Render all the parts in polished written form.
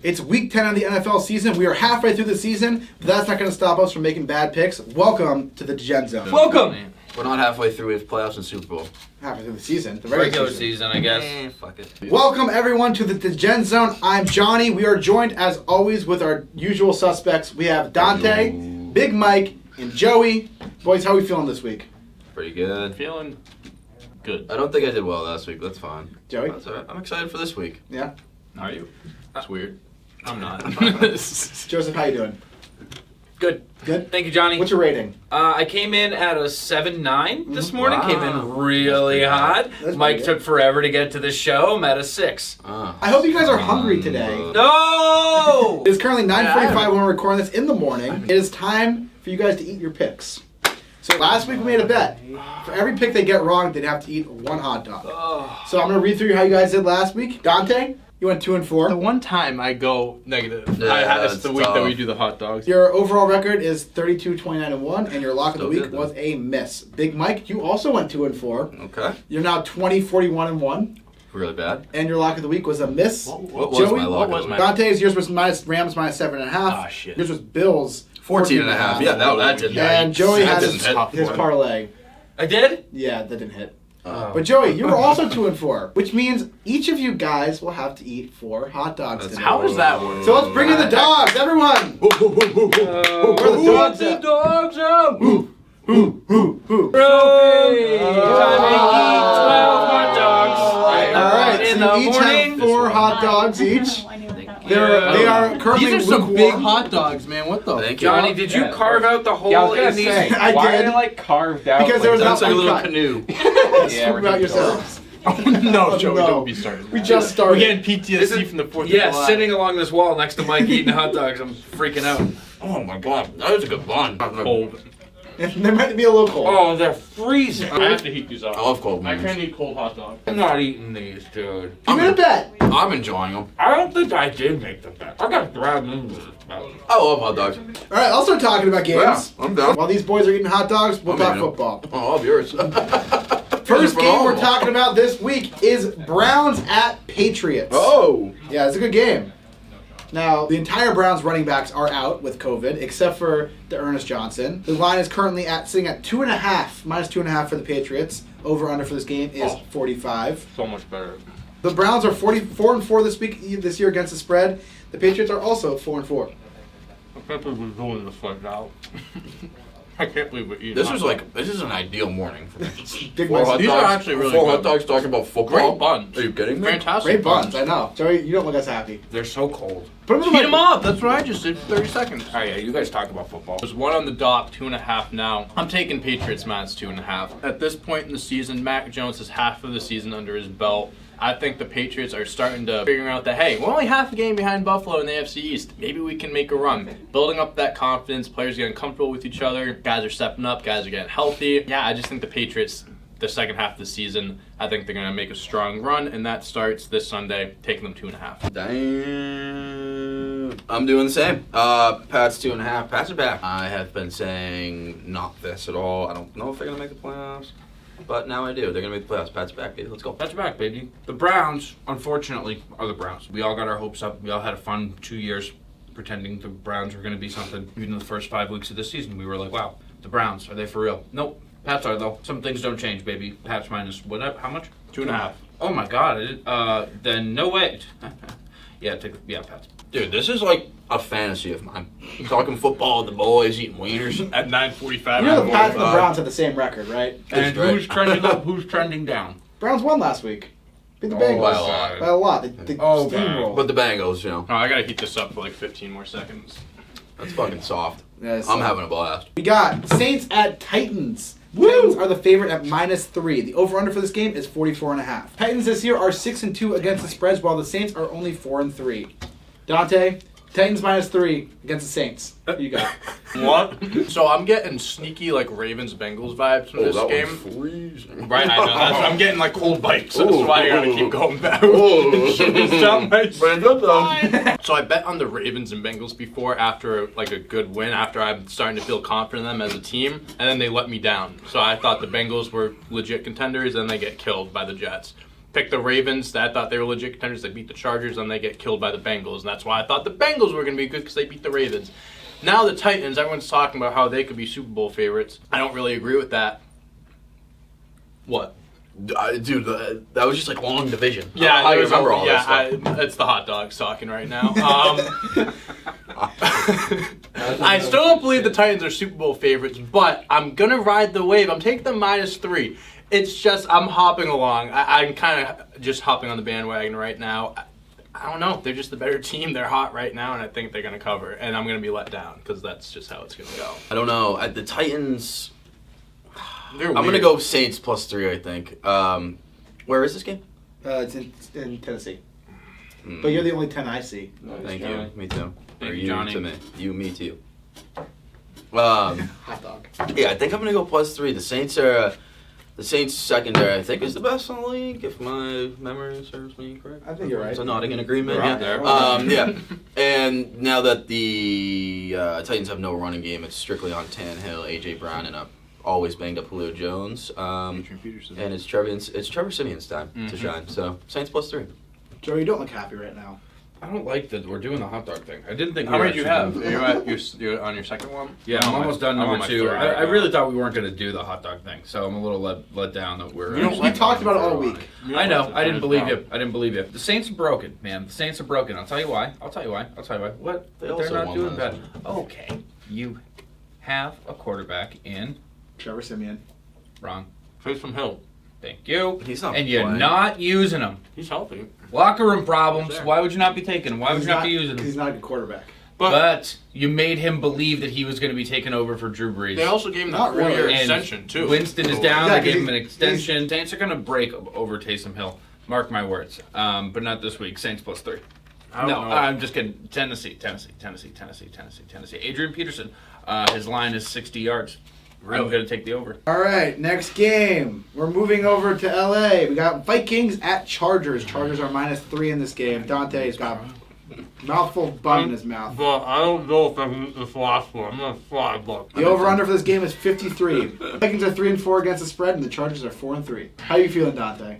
It's week 10 of the NFL season. We are halfway through the season, but that's not going to stop us from making bad picks. Welcome to the Degenzone. Welcome! We're not halfway through. We have playoffs and Super Bowl. Halfway through the season. The Regular season, I guess. Fuck it. Welcome, everyone, to the Degenzone. I'm Johnny. We are joined, as always, with our usual suspects. We have Dante, Big Mike, and Joey. Boys, how are we feeling this week? Pretty good. Feeling good. I don't think I did well last week. That's fine. Joey? That's all right. I'm excited for this week. Yeah? Are you? That's weird. I'm not. Joseph, how you doing? Good. Good? Thank you, Johnny. What's your rating? I came in at a 7.9 this morning. Wow. Came in really hot. That's Mike pretty took forever to get to the show. I'm at a 6. I hope you guys are hungry today. No! It is currently 9:45 when we're recording this in the morning. It is time for you guys to eat your picks. So last week we made a bet. For every pick they get wrong, they'd have to eat one hot dog. So I'm going to read through how you guys did last week. Dante, you went 2 and 4. The one time I go negative. Yeah, it's the week tough. that we do the hot dogs. Your overall record is 32, 29, and 1, and your lock of the Still week good, was a miss. Big Mike, you also went 2 and 4. Okay. You're now 20, 41, and 1, Really bad. and your lock of the week was a miss. What was Joey, my lock? what was my- Dante's, yours was Rams minus 7.5. Ah, shit. Yours was Bills 14 and a half. Yeah, that didn't. And Joey That had didn't his, hit. his parlay. I did? Yeah, that didn't hit. Oh. But Joey, you were also 2 and 4, which means each of you guys will have to eat 4 hot dogs That's today. How does that work? So let's bring in the dogs, everyone! Where are the dogs at? dogs out! Who? Time to eat 12 hot dogs. All right, In so the you each morning. have 4 hot dogs each. They are currently These are some lukewarm. big hot dogs, man. What the? Thank you. Johnny, did you carve out the hole Yeah, I was gonna in these? say, I why did. are they like carved out? Because there was That's not like a one little cut. canoe. Scoop about yourselves. No, Joey, No. don't be started. We just We're started. getting PTSD from the 4th of Yeah, July. sitting along this wall next to Mike eating hot dogs. I'm freaking out. Oh my god, that was a good bun. cold. There might be a little cold. Oh, they're freezing. I have to heat these up. I love cold I ones. can't eat cold hot dogs. I'm not eating these, dude. You made a bet. I'm enjoying them. I don't think I did make the bet. I got dragged into this bet. I love hot dogs. All right, I'll start talking about games. Yeah, I'm down. While these boys are eating hot dogs, we'll I'm talk eating 'em. football. Oh, all of yours. First game we're talking about this week is Browns at Patriots. Oh. Yeah, it's a good game. Now, the entire Browns running backs are out with COVID, except for the Ernest Johnson. The line is currently sitting at 2.5, minus 2.5 for the Patriots. Over under for this game is 45. So much better. The Browns are 4 and 4 this year against the spread. The Patriots are also 4 and 4. I can't believe we're doing this right now. I can't believe we're eating. This hot is an ideal morning for me. Big Four Mike's- hot These are dogs, actually really 4 good. hot dogs talking about football. Great buns. Are you kidding me? Fantastic. Great buns, I know. Joey, you don't look as happy. They're so cold. Put them in Heat the them up. That's what I just did for 30 seconds. Oh yeah, you guys talk about football. There's 1 on the dot, 2.5 now. I'm taking Patriots minus 2.5. At this point in the season, Mac Jones has half of the season under his belt. I think the Patriots are starting to figure out that, hey, we're only half a game behind Buffalo in the AFC East. Maybe we can make a run. Building up that confidence, players getting comfortable with each other, guys are stepping up, guys are getting healthy. Yeah, I just think the Patriots, the second half of the season, I think they're going to make a strong run, and that starts this Sunday, taking them 2.5. Damn. I'm doing the same. Pats 2.5. Pats are back. I have been saying not this at all. I don't know if they're going to make the playoffs. But now I do. They're going to make the playoffs. Pat's back, baby. Let's go. That's back, baby. The Browns, unfortunately, are the Browns. We all got our hopes up. We all had a fun 2 years pretending the Browns were going to be something. Even in the first 5 weeks of the season, we were like, wow, the Browns, are they for real? Nope. Pats are, though. Some things don't change, baby. Pats minus, what? How much? 2.5. Oh, my God. Then no way. Yeah, Pats. Dude, this is like a fantasy of mine. Talking football with the boys, eating wieners. At 9:45. You know the Pats and the Browns have the same record, right? And great. who's trending up? Who's trending down? Browns won last week. Beat the Oh, Bengals. by a lot. By a lot. They Oh, steamrolled. But the Bengals, you know, Oh, I gotta heat this up for like 15 more seconds. that's fucking soft. Yes. I'm having a blast. We got Saints at Titans. Titans are the favorite at minus 3. The over-under for this game is 44.5. Titans this year are 6 and 2 against the spreads, while the Saints are only 4 and 3. Dante, Titans minus 3 against the Saints. Who you got? What? So I'm getting sneaky like Ravens-Bengals vibes from this that game. one's freezing. Right, I know. I'm getting like cold bites. That's Ooh, why I gotta ooh. keep going back. Ooh. Shit is down my Brand up, though. So I bet on the Ravens and Bengals before after like a good win, after I'm starting to feel confident in them as a team, and then they let me down. So I thought the Bengals were legit contenders, and they get killed by the Jets. picked the Ravens. I thought they were legit contenders. They beat the Chargers, and they get killed by the Bengals. And that's why I thought the Bengals were going to be good because they beat the Ravens. Now the Titans, everyone's talking about how they could be Super Bowl favorites. I don't really agree with that. What? Dude, that was just like long division. Yeah, I remember all this stuff. It's the hot dogs talking right now. I still don't believe the Titans are Super Bowl favorites, but I'm going to ride the wave. I'm taking the -3. It's just I'm hopping along. I'm kind of just hopping on the bandwagon right now. I don't know. They're just the better team. They're hot right now, and I think they're going to cover. And I'm going to be let down because that's just how it's going to go. I don't know. The Titans... I'm going to go Saints +3, I think. Where is this game? It's in Tennessee. But you're the only 10 I see. Thank you. Me too. Thank Or you, Johnny. to me. You, me too. Hot dog. Yeah, I think I'm going to go +3. The Saints secondary, I think, is the best in the league, if my memory serves me correct. I think you're right. So nodding in agreement. We're out there. Yeah. And now that the Titans have no running game, it's strictly on Tannehill, A.J. Brown, and a always banged up Julio Jones. Adrian Peterson. And it's Trevor Simeon's time to shine. So Saints +3. Joe, you don't look happy right now. I don't like that we're doing the hot dog thing. I didn't think. How we many do you actually have? done- You're on your second one? Yeah, I'm almost done I'm on number my 2. third right I now. really thought we weren't going to do the hot dog thing, so I'm a little let down that we're. We talked about it all week. I know. I didn't believe you. I didn't believe you. The Saints are broken, man. The Saints are broken. I'll tell you why. What? They They're also not won doing last bad. Okay. You have a quarterback in. Trevor Simeon. Wrong. Taysom Hill. Thank you. He's not And you're playing. not using him. He's healthy. Locker room problems. Sure. Why would you not be taking him? Why would you not be using He's him? not a good quarterback. But you made him believe that he was going to be taken over for Drew Brees. They also gave him Not that 4-year really. And extension, too. Winston is So, down. Yeah, They gave him an he's- extension. Saints are going to break over Taysom Hill. Mark my words. But not this week. Saints +3. I don't No, know. I'm just kidding. Tennessee. Adrian Peterson. His line is 60 yards. I'm going to take the over. All right, next game. We're moving over to LA. We got Vikings at Chargers. Chargers are -3 in this game. Dante's got a mouthful of bun in his mouth. But I don't know if I can get this last one. I'm going to fly, but... The over/under for this game is 53. Vikings are 3-4 against the spread, and the Chargers are 4-3. How you feeling, Dante?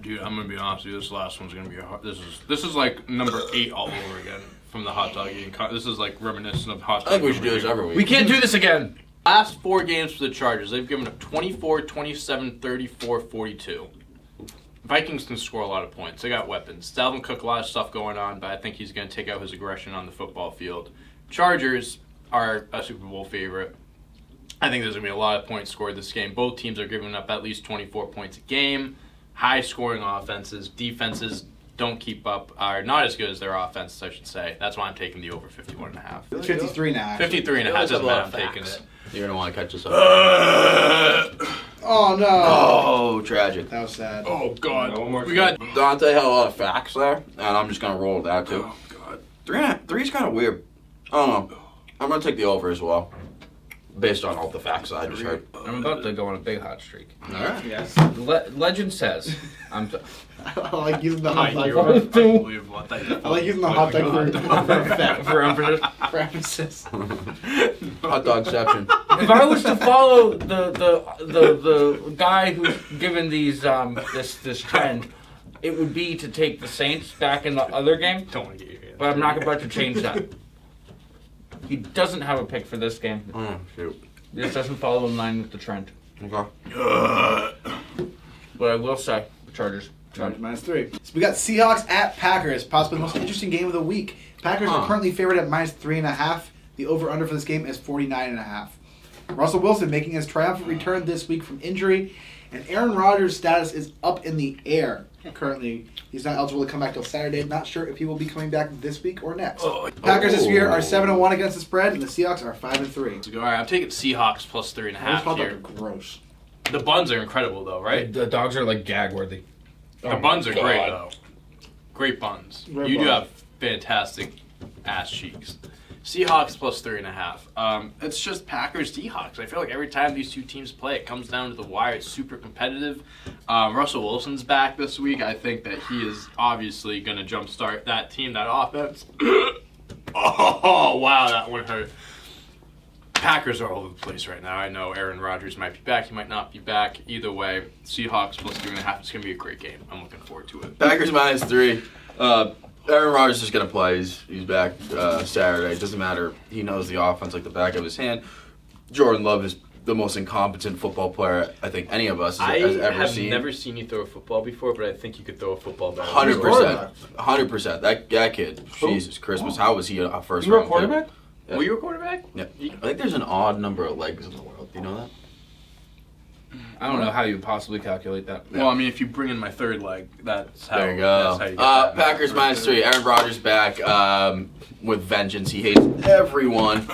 Dude, I'm going to be honest with you. This last one's going to be a hard... This is like number 8 all over again from the hot dog eating. This is like reminiscent of hot dog. I think we should do this every week. We can't do this again. Last 4 games for the Chargers, they've given up 24, 27, 34, 42. Vikings can score a lot of points. They got weapons. Dalvin Cook, a lot of stuff going on, but I think he's going to take out his aggression on the football field. Chargers are a Super Bowl favorite. I think there's going to be a lot of points scored this game. Both teams are giving up at least 24 points a game. High-scoring offenses. Defenses don't keep up, are not as good as their offenses, I should say. That's why I'm taking the over 51.5. It's 53 now. 53 and a half doesn't matter. I'm taking it. You're going to want to catch us up. Oh, no. Oh, tragic. That was sad. Oh, God. We got... Dante had a lot of facts there, and I'm just going to roll with that, too. Oh, God. 3 is kind of weird. I don't know. I'm going to take the over as well, based on all the facts I just heard. I'm about to go on a big hot streak. All right. Yes. Legend says, I like using the hot dog. You're unbelievable. I thought you- I like using the hot dog for emphasis. for emphasis. Hot dogception. If I was to follow the guy who's given these this trend, it would be to take the Saints back in the other game. Don't want to get your hands. But I'm not about to change that. He doesn't have a pick for this game. Oh, shoot. This doesn't follow in line with the trend. Okay. But I will say, the Chargers. Chargers -3. So we got Seahawks at Packers, possibly the most interesting game of the week. Packers are currently favored at -3.5. The over/under for this game is 49.5. Russell Wilson making his triumphant return this week from injury, and Aaron Rodgers' status is up in the air. Currently, he's not eligible to come back till Saturday. Not sure if he will be coming back this week or next. Packers this year are 7-1 against the spread, and the Seahawks are 5-3. All right, I'm taking Seahawks plus 3.5 here. Gross. The buns are incredible, though, right? The dogs are like gag worthy. The buns are great, though. Great buns. Great You do buns. have fantastic ass cheeks. Seahawks plus 3.5. It's just Packers Seahawks. I feel like every time these two teams play, it comes down to the wire. It's super competitive. Russell Wilson's back this week. I think that he is obviously going to jumpstart that team, that offense. Oh, wow, that one hurt. Packers are all over the place right now. I know Aaron Rodgers might be back. He might not be back. Either way, Seahawks plus 2.5. It's going to be a great game. I'm looking forward to it. Packers -3. Aaron Rodgers is going to play. He's back Saturday. It doesn't matter. He knows the offense like the back of his hand. Jordan Love is the most incompetent football player I think any of us has ever seen. I have never seen you throw a football before, but I think you could throw a football better. 100%. 100%. That kid, Jesus Christmas, how was he a first You were a round quarterback? Yeah. Were you a quarterback? Yeah. I think there's an odd number of legs in the world. Do you know that? I don't know how you possibly calculate that. Well, I mean, if you bring in my third leg, that's how. There you go. That's how you get that. Packers -3. Aaron Rodgers back with vengeance. He hates everyone.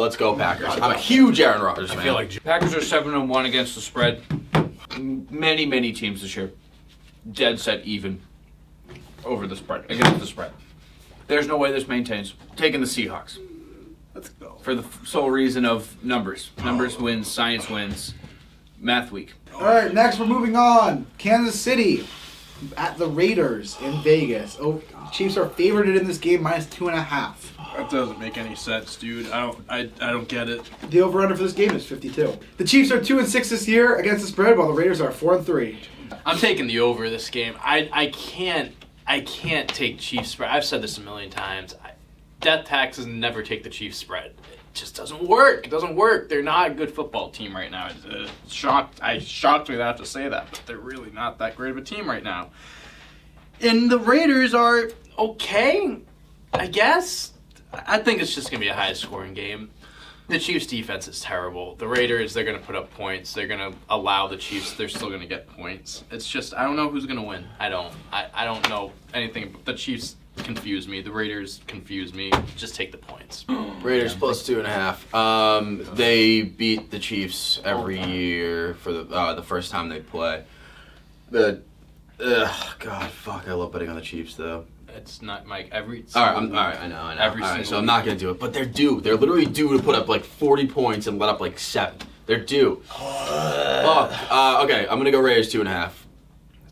Let's go Packers. I'm a huge Aaron Rodgers fan. I feel like Packers are 7-1 against the spread. Many teams this year dead set even over the spread, against the spread. There's no way this maintains. Taking the Seahawks. let's go. For the sole reason of numbers. Numbers wins, science wins. Math week. All right, next we're moving on. Kansas City at the Raiders in Vegas. Oh, Chiefs are favored in this game -2.5. That doesn't make any sense, dude. I don't get it. The over/under for this game is 52. The Chiefs are 2-6 this year against the spread, while the Raiders are 4-3. I'm taking the over this game. I can't take Chiefs spread. I've said this a million times. Death taxes never take the Chiefs spread. It just doesn't work. It doesn't work. They're not a good football team right now. It's shocked me to have to say that, but they're really not that great of a team right now. And the Raiders are okay, I guess. I think it's just going to be a high-scoring game. The Chiefs' defense is terrible. The Raiders, they're going to put up points. They're going to allow the Chiefs. They're still going to get points. It's just, I don't know who's going to win. I don't know anything. The Chiefs confuse me. The Raiders confuse me. Just take the points. Raiders +2.5. They beat the Chiefs every year for the first time they play. God, fuck! I love betting on the Chiefs though. It's not Mike. All right, I know. Every All right, single so I'm not gonna do it, but they're due. They're literally due to put up like 40 points and let up like 7. They're due. Fuck. Okay, I'm gonna go Raiders 2.5.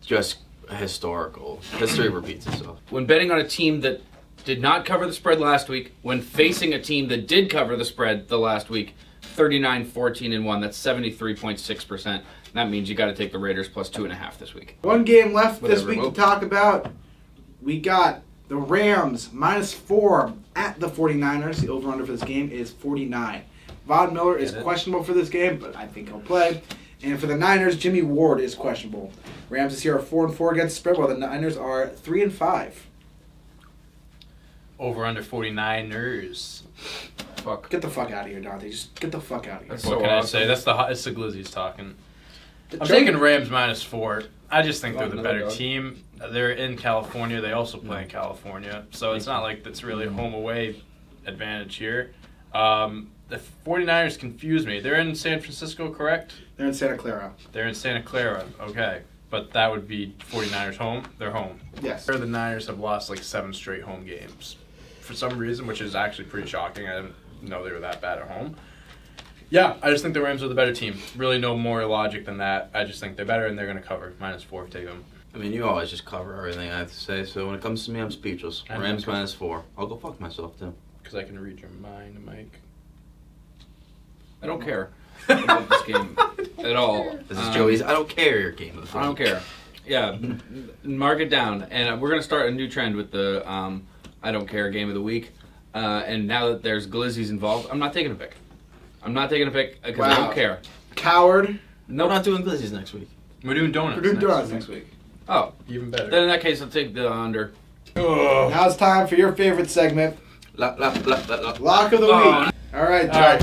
Just historical. History repeats itself. When betting on a team that did not cover the spread last week, when facing a team that did cover the spread the last week, 39-14-1. That's 73.6%. That means you got to take the Raiders +2.5 this week. One game left this Whatever, week well. to talk about. We got the Rams -4 at the 49ers. The over/under for this game is 49. Von Miller is questionable for this game, but I think he'll play. And for the Niners, Jimmy Ward is questionable. Rams this year are 4-4 against the spread, while the Niners are 3-5. Over under 49ers. Fuck. Get the fuck out of here, Dante. Just get the fuck out of here. That's What so can I awesome. say? It's the Glizzies talking. I'm Joey- taking Rams -4. I just think they're the Another better dog. team. They're in California. They also play in California. So it's not like it's really a home-away advantage here. The 49ers confuse me. They're in San Francisco, correct? They're in Santa Clara. They're in Santa Clara. Okay. But that would be 49ers home. They're home. Yes. The Niners have lost like 7 straight home games. For some reason, which is actually pretty shocking. I didn't know they were that bad at home. Yeah, I just think the Rams are the better team. Really no more logic than that. I just think they're better and they're going to cover. -4, take them. I mean, you always just cover everything I have to say. So when it comes to me, I'm speechless. I'm Rams okay. -4. I'll go fuck myself too. Because I can read your mind, Mike. I don't care about this game at all. This is Joey's. I don't care your game of the I don't care. Yeah, mark it down. And we're going to start a new trend with the I don't care game of the week. And now that there's Glizzies involved, I'm not taking a pick. I'm not taking a pick because I Wow. don't care. Coward. We're not doing Glizzies next week. We're doing donuts. We're doing donuts next week. Oh, Even better. then in that case, I'll take the under. Now it's time for your favorite segment, La, la, la, la, la. Lock of the Oh. Week. All right, All right,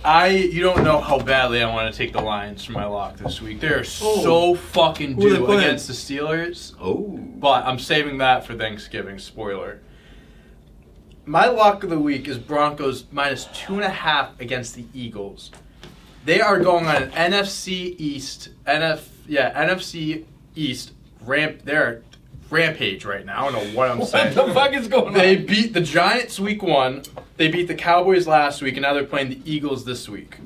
Dante. you don't know how badly I want to take the Lions for my lock this week. They're Oh. so fucking Who are they due playing? against the Steelers. Oh. But I'm saving that for Thanksgiving. Spoiler. My lock of the week is Broncos -2.5 against the Eagles. They are going on an NFC East They're rampage right now. I don't know what I'm saying. What the fuck is going They on? beat the Giants week 1. They beat the Cowboys last week, and now they're playing the Eagles this week.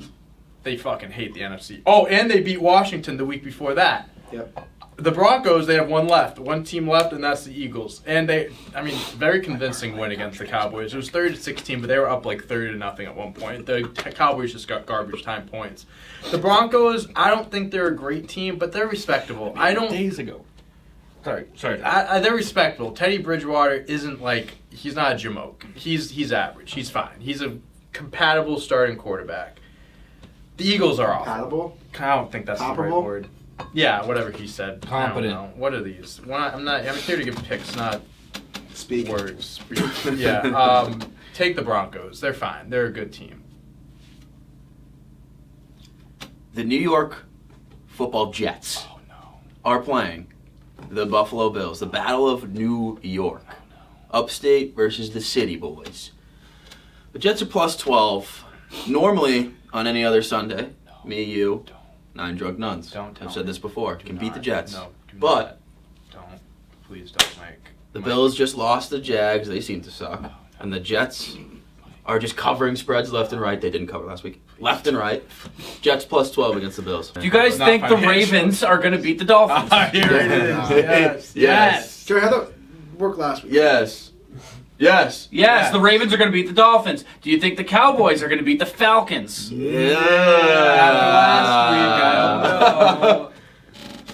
They fucking hate the NFC. Oh, and they beat Washington the week before that. Yep. The Broncos, they have one team left, and that's the Eagles. And very convincing win against the Cowboys. It was 30-16, but they were up like 30-0 at one point. The Cowboys just got garbage time points. The Broncos, I don't think they're a great team, but they're respectable. Days ago. Sorry. They're respectable. Teddy Bridgewater isn't he's not a jamoke. He's average. He's fine. He's a compatible starting quarterback. The Eagles are awful. Compatible? I don't think that's the right word. Yeah, whatever he said. Competent. I don't know. What are these? I'm here to give picks, not Speak. words. Yeah. Take the Broncos. They're fine. They're a good team. The New York Football Jets are playing the Buffalo Bills. The Battle of New York. Upstate versus the City Boys. The Jets are plus 12. Normally, on any other Sunday, me, you, 9 drunk nuns. I've said this before. Can beat the Jets. No, but please don't, Mike. The Bills just lost the Jags. They seem to suck. And the Jets are just covering spreads left and right. They didn't cover last week. Left and right. Jets plus 12 against the Bills. Do you guys think the Ravens are going to beat the Dolphins? Here it is. Yes. Jerry, how'd that work last week? Yes. Yes, the Ravens are going to beat the Dolphins. Do you think the Cowboys are going to beat the Falcons? Yeah. Last week, I don't know.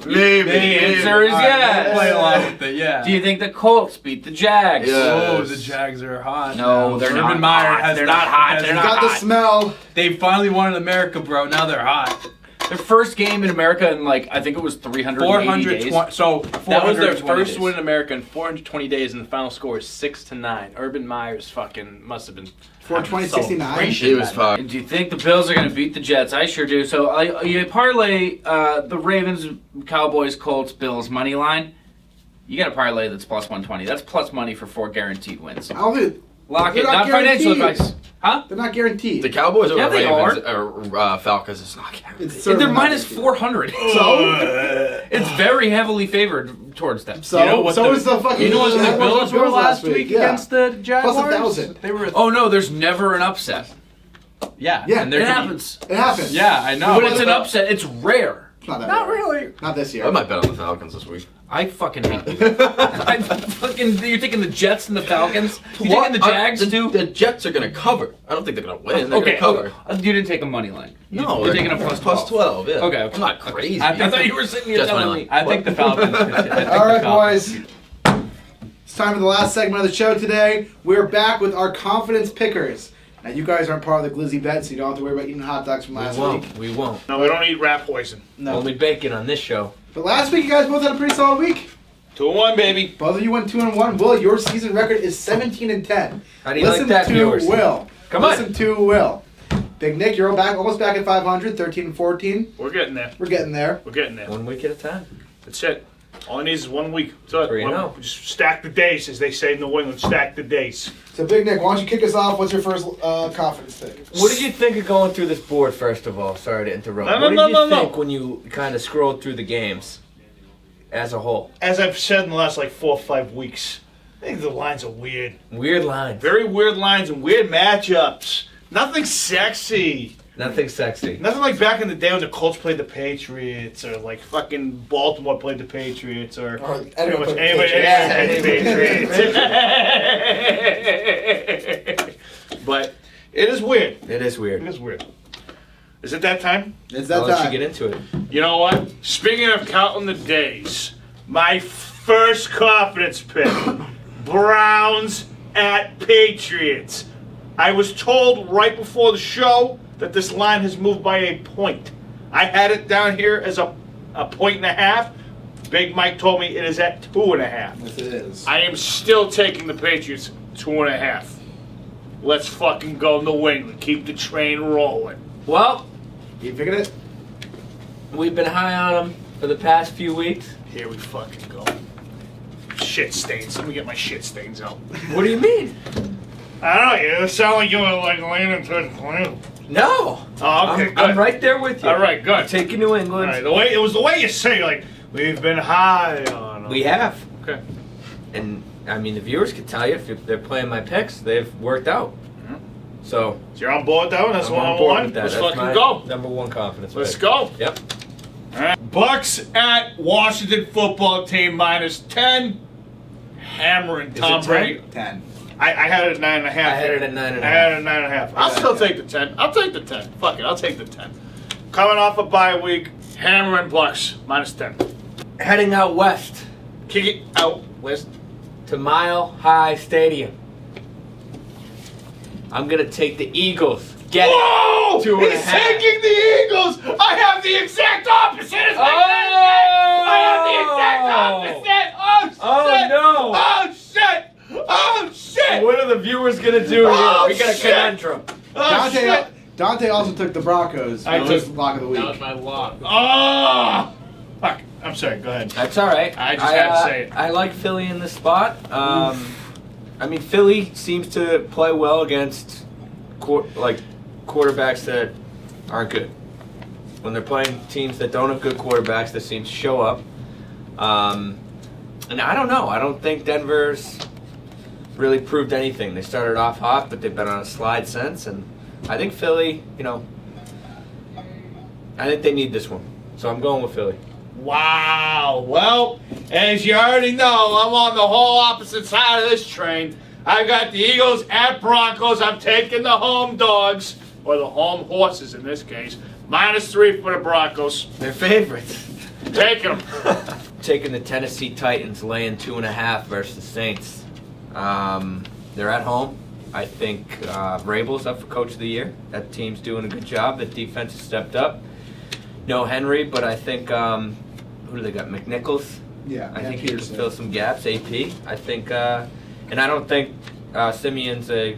Maybe. The answer is yes. Play along with it, yeah. Do you think the Colts beat the Jags? Yeah. Oh, the Jags are hot. No, they're not Urban Meyer hot. has They're not hot. has- They're not Got the smell. They finally won in America, bro. Now they're hot. Their first game in America in I think it was 380 days. So that was their 420 first days. win in America in 420 days, and the final score is 6-9. Urban Meyer's fucking must have been 420, 69. He was fine. Do you think the Bills are going to beat the Jets? I sure do. So you parlay the Ravens, Cowboys, Colts, Bills money line. You got a parlay that's plus 120. That's plus money for 4 guaranteed wins. I don't think Lock they're it. Not financial guaranteed. advice. Huh? They're not guaranteed. The Cowboys Yeah, or the they Ravens or Falcons is not guaranteed. It's certainly They're not minus guaranteed. 400. So? It's very heavily favored towards them. So? You know what So is the fucking... You know what the Bills Bills were last week yeah. against the Jaguars? Plus 1,000. They were. Oh no, there's never an upset. Yeah. Yeah, and It they're happens. It happens. Yeah, I know. When it's an upset, it's rare. It's not that Not bad. really. Not this year. I might bet on the Falcons this week. I fucking hate you. You're taking the Jets and the Falcons? You taking the Jags too? The Jets are going to cover. I don't think they're going to win. They're going to cover. You didn't take a money line. No, You're taking a plus 12. 12. Yeah. Okay. I'm not crazy. I I thought you were sitting here Jets telling money me. line. I think the Falcons. All right, boys. It's time for the last segment of the show today. We're back with our confidence pickers. Now, you guys aren't part of the Glizzy bet, so you don't have to worry about eating hot dogs from last week. We won't. No, we don't eat rat poison. No. Only bacon on this show. But last week, you guys both had a pretty solid week. 2-1, baby. Both of you went 2-1. Will, your season record is 17-10. How do you Listen like that, to viewers? Will. Come on. Listen to Will. Big Nick, you're almost back at 500, 13-14. We're getting there. We're getting there. We're getting there. 1 week at a time. That's it. All it needs is 1 week. That's it. 3-0. Just stack the days, as they say in New England. Stack the days. So, Big Nick, why don't you kick us off? What's your first confidence pick? What did you think of going through this board, first of all? Sorry to interrupt. No, what no, did no, you no, think no. when you kind of scrolled through the games as a whole? As I've said in the last 4 or 5 weeks, I think the lines are weird. Weird lines. Very weird lines and weird matchups. Nothing sexy. Nothing sexy. Nothing like back in the day when the Colts played the Patriots, or like fucking Baltimore played the Patriots, or Or pretty much anybody anybody played the Patriots. But it is weird. It is It weird. is weird. Is it that time? It's I'll that let time. you get into it. You know what? Speaking of counting the days, my first confidence pick, Browns at Patriots. I was told right before the show that this line has moved by a point. I had it down here as a 1.5. Big Mike told me it is at 2.5. Yes, it is. I am still taking the Patriots 2.5. Let's fucking go New England. Keep the train rolling. Well, You picking it? we've been high on them for the past few weeks. Here we fucking go. Shit stains. Let me get my shit stains out. What do you mean? I don't know. You sound like you were like leaning towards Cleveland. No. Oh, okay, good. I'm right there with you. All right, good. I'm taking New All England. right, it was the way you say, like, we've been high on them. We have. Okay. And, I mean, the viewers can tell you if they're playing my picks, they've worked out. Mhm. So, So you're on board with that one? That's I'm one on on board one? with that. Let's That's fucking my go. number one confidence Let's pick. go. Yep. All right. Bucks at Washington football team -10. Hammering Tom it 10? Brady. 10. I had it at 9.5. I had it at 9.5. I had it at 9.5. I'll still take the 10. I'll take the 10. Fuck it, I'll take the 10. Coming off a bye week, hammering Bucks -10. Heading out west Kick it out west. to Mile High Stadium. I'm gonna take the Eagles. Get Whoa! it. 2.5. He's taking the Eagles. I have the exact opposite. As my I have the exact opposite. Oh shit! no. Oh shit! Oh shit! What are the viewers gonna do here? Oh, We got a shit. conundrum. Oh shit! Dante also took the Broncos. I for took- his lock of the That was week. my lock. Oh! Fuck. I'm sorry. Go ahead. That's all right. I just had to say it. I like Philly in this spot. I mean, Philly seems to play well against quarterbacks that aren't good. When they're playing teams that don't have good quarterbacks, they seem to show up. And I don't know. I don't think Denver's really proved anything. They started off hot, but they've been on a slide since. And I think Philly, I think they need this one. So I'm going with Philly. Wow. Well, as you already know, I'm on the whole opposite side of this train. I got the Eagles at Broncos. I'm taking the home dogs, or the home horses in this case. -3 for the Broncos. They're favorites. Taking them. Taking the Tennessee Titans, laying 2.5 versus the Saints. They're at home. I think Vrabel's up for Coach of the Year. That team's doing a good job. The defense has stepped up. No Henry, but I think who do they got? McNichols. Yeah. I and think he can Peterson. fill some gaps. AP. I think, and I don't think Simeon's a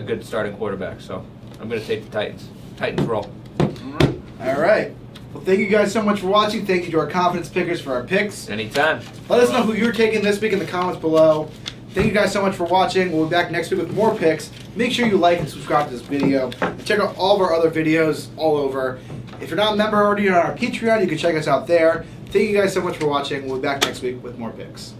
good starting quarterback. So I'm going to take the Titans. Titans roll. All right. Well, thank you guys so much for watching. Thank you to our confidence pickers for our picks. Anytime. Let us know who you're taking this week in the comments below. Thank you guys so much for watching. We'll be back next week with more picks. Make sure you like and subscribe to this video. And check out all of our other videos all over. If you're not a member already on our Patreon, you can check us out there. Thank you guys so much for watching. We'll be back next week with more picks.